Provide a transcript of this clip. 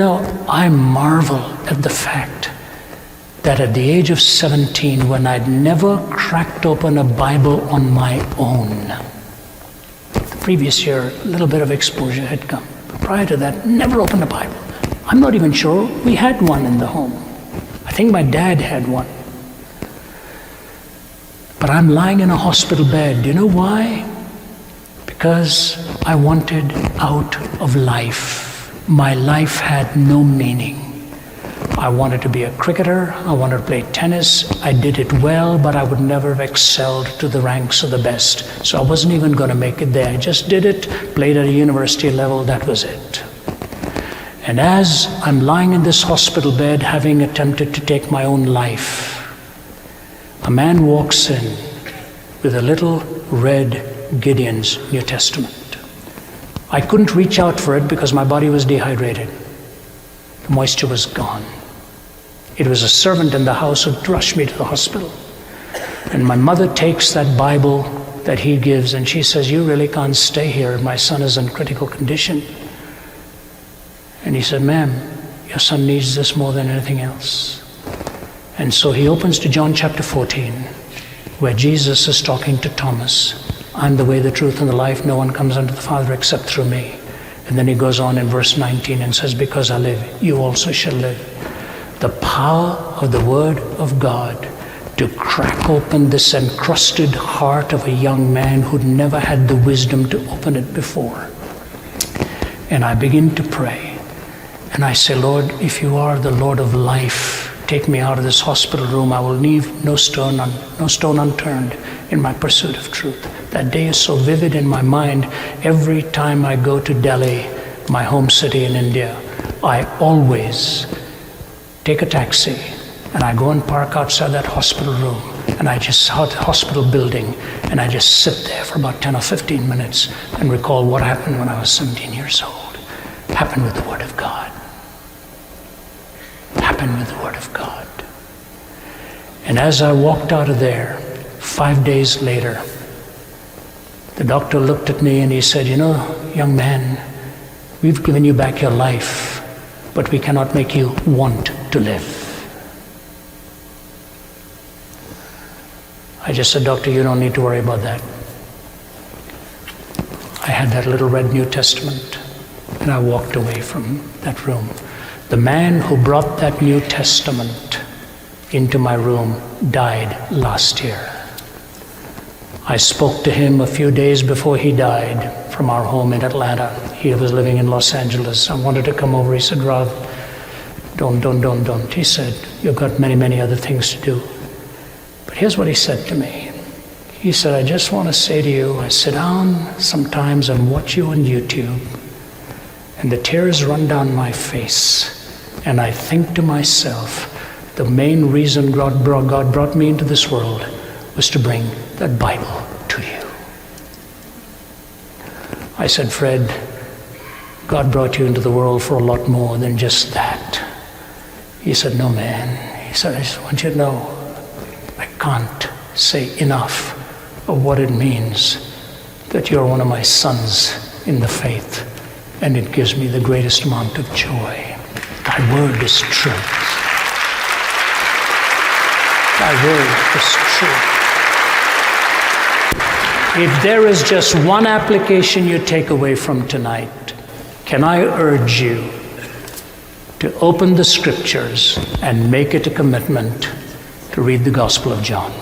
I marvel at the fact that at the age of 17, when I'd never cracked open a Bible on my own, the previous year, a little bit of exposure had come. But prior to that, never opened a Bible. I'm not even sure we had one in the home. I think my dad had one. But I'm lying in a hospital bed. Do you know why? Because I wanted out of life. My life had no meaning. I wanted to be a cricketer. I wanted to play tennis. I did it well, but I would never have excelled to the ranks of the best. So I wasn't even going to make it there. I just did it, played at a university level, that was it. And as I'm lying in this hospital bed, having attempted to take my own life, a man walks in with a little red Gideon's New Testament. I couldn't reach out for it because my body was dehydrated. The moisture was gone. It was a servant in the house who rushed me to the hospital. And my mother takes that Bible that he gives and she says, "You really can't stay here. My son is in critical condition." And he said, "Ma'am, your son needs this more than anything else." And so he opens to John chapter 14, where Jesus is talking to Thomas. "I'm the way, the truth, and the life. No one comes unto the Father except through me." And then he goes on in verse 19 and says, "Because I live, you also shall live." The power of the Word of God to crack open this encrusted heart of a young man who'd never had the wisdom to open it before. And I begin to pray. And I say, "Lord, if you are the Lord of life, take me out of this hospital room. I will leave no stone unturned in my pursuit of truth." That day is so vivid in my mind. Every time I go to Delhi, my home city in India, I always take a taxi and I go and park outside that hospital room, and I just saw the hospital building, and I just sit there for about 10 or 15 minutes and recall what happened when I was 17 years old. Happened with the Word of God. Happened with the Word of God. And as I walked out of there, 5 days later, the doctor looked at me and he said, "Young man, we've given you back your life, but we cannot make you want to live." I just said, "Doctor, you don't need to worry about that." I had that little red New Testament and I walked away from that room. The man who brought that New Testament into my room died last year. I spoke to him a few days before he died from our home in Atlanta. He was living in Los Angeles. I wanted to come over. He said, "Rav, don't. He said, "You've got many, many other things to do." But here's what he said to me. He said, "I just want to say to you, I sit down sometimes and watch you on YouTube, and the tears run down my face, and I think to myself, the main reason God brought me into this world was to bring that Bible to you." I said, "Fred, God brought you into the world for a lot more than just that." He said, "No, man." He said, "I just want you to know, I can't say enough of what it means that you're one of my sons in the faith, and it gives me the greatest amount of joy. Thy word is truth. Thy word is truth." If there is just one application you take away from tonight, can I urge you to open the scriptures and make it a commitment to read the Gospel of John?